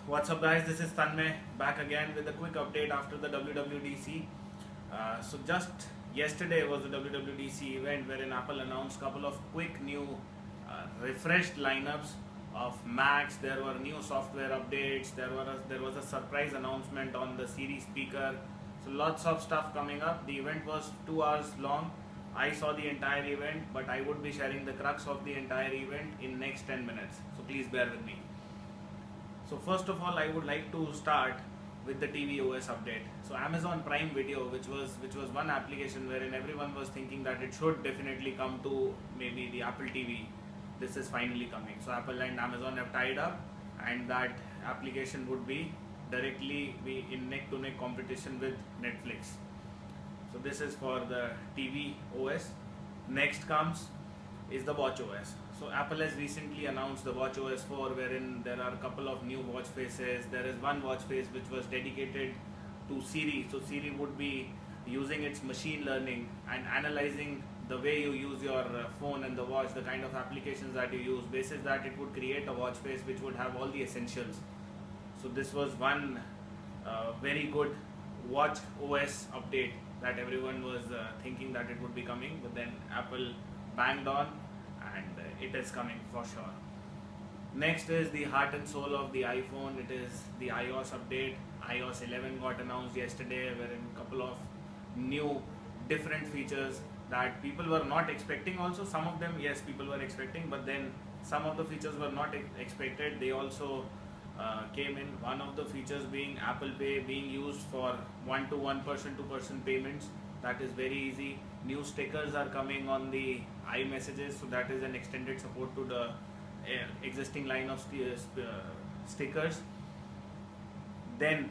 What's up, guys? This is Tanmay back again with a quick update after the WWDC. So just yesterday was the WWDC event wherein Apple announced a couple of quick new refreshed lineups of Macs. There were new software updates. There was a surprise announcement on the Siri speaker. So lots of stuff coming up. The event was 2 hours long. I saw the entire event, but I would be sharing the crux of the entire event in next 10 minutes. So please bear with me. So first of all, I would like to start with the tvOS update. So Amazon Prime Video, which was one application wherein everyone was thinking that it should definitely come to maybe the Apple TV. This is finally coming. So Apple and Amazon have tied up, and that application would be directly be in neck-to-neck competition with Netflix. So this is for the TV OS. Next comes is the Watch OS. So Apple has recently announced the Watch OS 4, wherein there are a couple of new watch faces. There is one watch face which was dedicated to Siri. So Siri would be using its machine learning and analyzing the way you use your phone and the watch, the kind of applications that you use. Basis that it would create a watch face which would have all the essentials. So this was one very good Watch OS update that everyone was thinking that it would be coming, but then Apple banged on, and it is coming for sure. Next is the heart and soul of the iPhone. It is the iOS update. iOS 11 got announced yesterday, wherein a couple of new different features that people were not expecting. Also, some of them, yes, people were expecting, but then some of the features were not expected. They also came in. One of the features being Apple Pay being used for one-to-one, person-to-person payments. That is very easy. New stickers are coming on the iMessages, so that is an extended support to the existing line of stickers. Then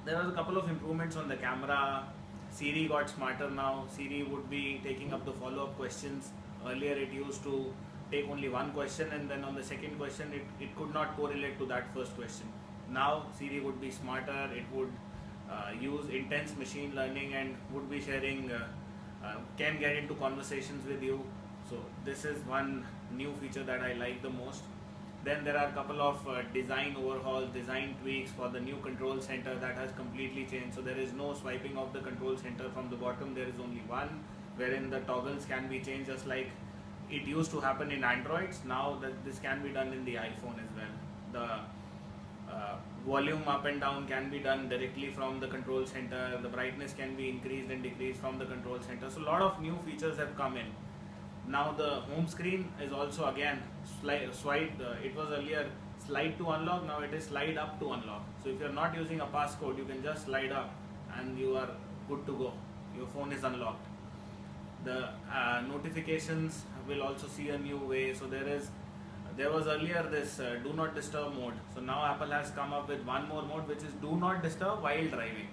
there was a couple of improvements on the camera. Siri got smarter now. Siri would be taking up the follow-up questions. Earlier it used to take only one question, and then on the second question it could not correlate to that first question. Now Siri would be smarter. It would use intense machine learning and would be sharing, can get into conversations with you. So this is one new feature that I like the most. Then there are a couple of design overhauls, design tweaks for the new control center that has completely changed. So there is no swiping of the control center from the bottom. There is only one, wherein the toggles can be changed just like it used to happen in Androids. Now that this can be done in the iPhone as well. The volume up and down can be done directly from the control center. The brightness can be increased and decreased from the control center. So a lot of new features have come in. Now the home screen is also again swipe. It was earlier slide to unlock. Now it is slide up to unlock. So if you are not using a passcode, you can just slide up and you are good to go. Your phone is unlocked. The notifications will also see a new way. So there was earlier this do not disturb mode. So now Apple has come up with one more mode, which is do not disturb while driving.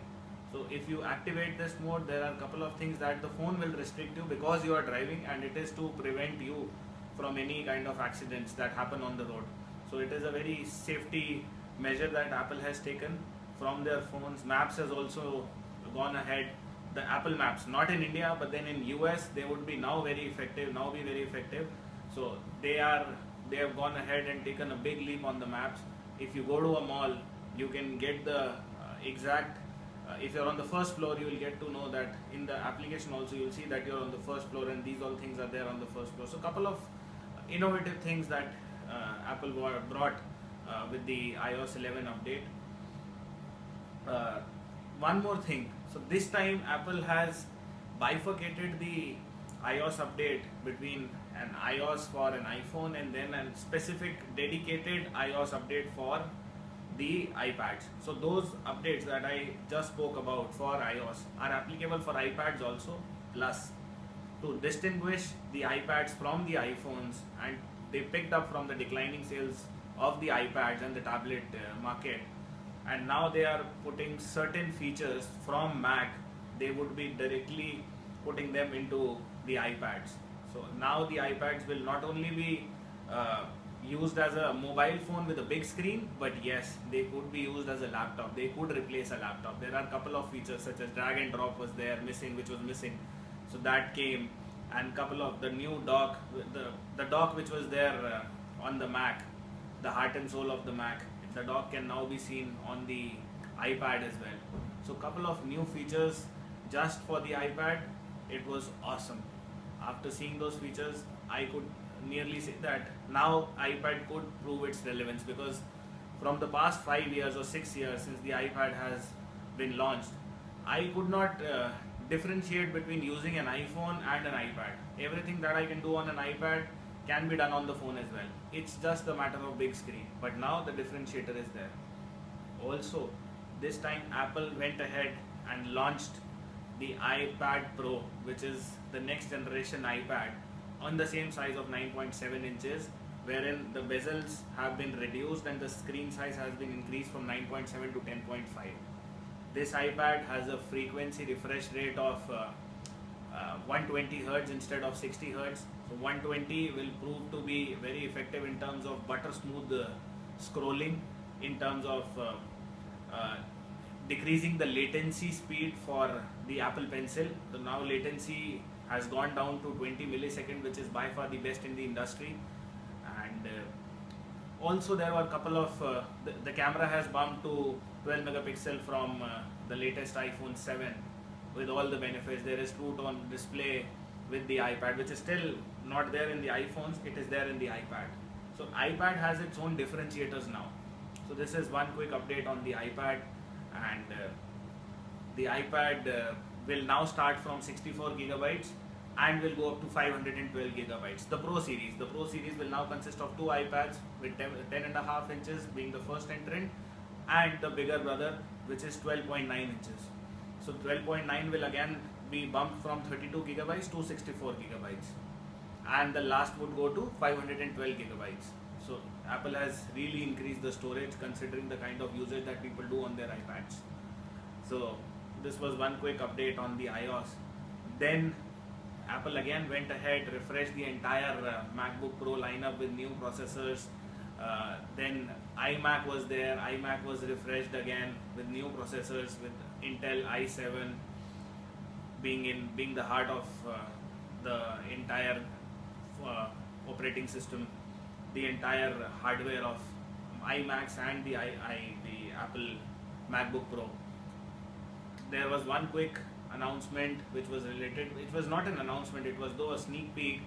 So if you activate this mode, there are a couple of things that the phone will restrict you because you are driving, and it is to prevent you from any kind of accidents that happen on the road. So it is a very safety measure that Apple has taken from their phones. Maps has also gone ahead. The Apple Maps, not in India, but then in US, they would be now very effective. So they have gone ahead and taken a big leap on the maps. If you go to a mall, you can get the exact. If you're on the first floor, you will get to know that in the application also you'll see that you're on the first floor, and these all things are there on the first floor. So a couple of innovative things that Apple brought with the iOS 11 update. One more thing. So this time Apple has bifurcated the iOS update between an iOS for an iPhone and then a specific dedicated iOS update for the iPads. So those updates that I just spoke about for iOS are applicable for iPads also. Plus, to distinguish the iPads from the iPhones, and they picked up from the declining sales of the iPads and the tablet market, and now they are putting certain features from Mac. They would be directly putting them into the iPads. So now the iPads will not only be used as a mobile phone with a big screen, but yes, they could be used as a laptop. They could replace a laptop. There are a couple of features such as drag and drop was there missing, which was missing. So that came, and couple of the new dock, the dock which was there on the Mac, the heart and soul of the Mac, the dock can now be seen on the iPad as well. So couple of new features just for the iPad. It was awesome. After seeing those features, I could nearly say that now iPad could prove its relevance, because from the past 5 years or 6 years since the iPad has been launched, I could not differentiate between using an iPhone and an iPad. Everything that I can do on an iPad can be done on the phone as well. It's just a matter of big screen. But now the differentiator is there. Also, this time Apple went ahead and launched the iPad Pro, which is the next generation iPad, on the same size of 9.7 inches, wherein the bezels have been reduced and the screen size has been increased from 9.7 to 10.5. This iPad has a frequency refresh rate of 120 Hz instead of 60 Hz. So 120 will prove to be very effective in terms of butter smooth scrolling, in terms of decreasing the latency speed for the Apple Pencil. So now latency has gone down to 20 milliseconds, which is by far the best in the industry. And also there were a couple of the camera has bumped to 12 megapixel from the latest iPhone 7 with all the benefits. There is True Tone display with the iPad, which is still not there in the iPhones. It is there in the iPad. So iPad has its own differentiators now. So this is one quick update on the iPad. And the iPad will now start from 64 gigabytes and will go up to 512 gigabytes. The Pro series will now consist of two iPads with 10.5 inches being the first entrant, and the bigger brother, which is 12.9 inches. So 12.9 will again be bumped from 32 gigabytes to 64 gigabytes, and the last would go to 512 gigabytes. So Apple has really increased the storage considering the kind of usage that people do on their iPads. So this was one quick update on the iOS. Then Apple again went ahead, refreshed the entire MacBook Pro lineup with new processors. Then iMac was there. iMac was refreshed again with new processors, with Intel i7 being the heart of the entire operating system, the entire hardware of iMacs and the Apple MacBook Pro. There was one quick announcement which was related. It was not an announcement. It was though a sneak peek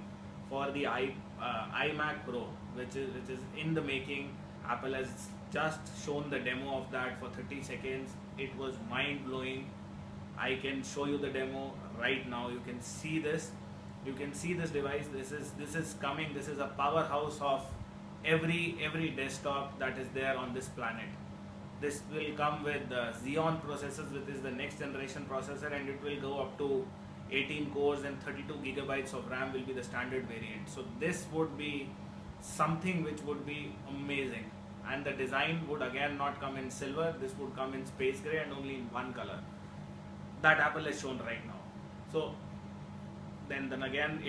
for the iMac Pro, which is in the making. Apple has just shown the demo of that for 30 seconds. It was mind blowing. I can show you the demo right now. You can see this. You can see this device. This is coming. This is a powerhouse of every desktop that is there on this planet. This will come with the Xeon processors, which is the next generation processor, and it will go up to 18 cores and 32 gigabytes of RAM will be the standard variant. So this would be something which would be amazing, and the design would again not come in silver. This would come in space gray and only in one color that Apple has shown right now. So then again,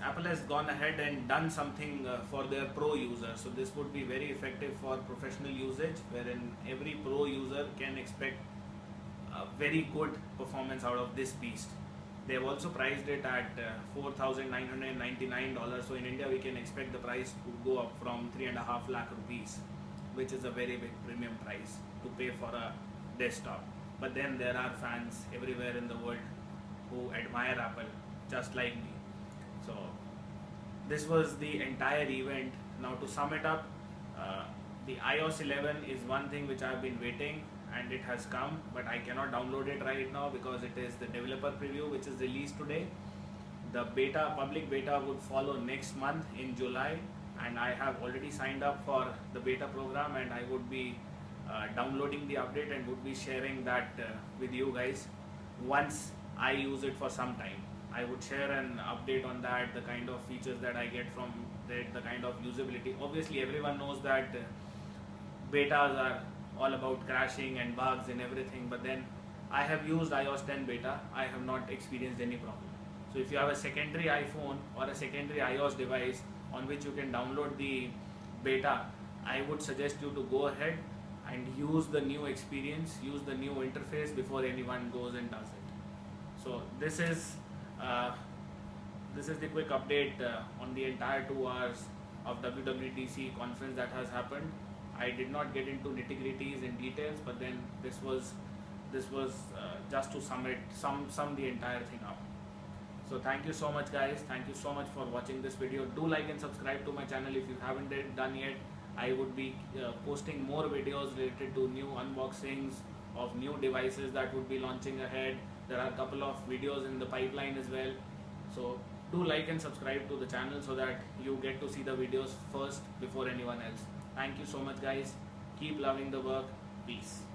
Apple has gone ahead and done something for their pro users. So this would be very effective for professional usage, wherein every pro user can expect a very good performance out of this beast. They have also priced it at $4,999. So in India, we can expect the price to go up from 3.5 lakh rupees, which is a very big premium price to pay for a desktop. But then there are fans everywhere in the world who admire Apple, just like me. So this was the entire event. Now to sum it up, the iOS 11 is one thing which I have been waiting, and it has come, but I cannot download it right now because it is the developer preview which is released today. The public beta would follow next month in July, and I have already signed up for the beta program, and I would be downloading the update and would be sharing that with you guys once I use it for some time. I would share an update on that, the kind of features that I get from it, the kind of usability. Obviously everyone knows that betas are all about crashing and bugs and everything, but then I have used iOS 10 beta. I have not experienced any problem. So if you have a secondary iPhone or a secondary iOS device on which you can download the beta, I would suggest you to go ahead and use the new experience, use the new interface before anyone goes and does it. So this is the quick update on the entire 2 hours of WWDC conference that has happened. I did not get into nitty-gritties and details, but then this was just to sum the entire thing up. So thank you so much, guys. Thank you so much for watching this video. Do like and subscribe to my channel if you haven't done yet. I would be posting more videos related to new unboxings of new devices that would be launching ahead. There are a couple of videos in the pipeline as well. So do like and subscribe to the channel so that you get to see the videos first before anyone else. Thank you so much, guys. Keep loving the work. Peace.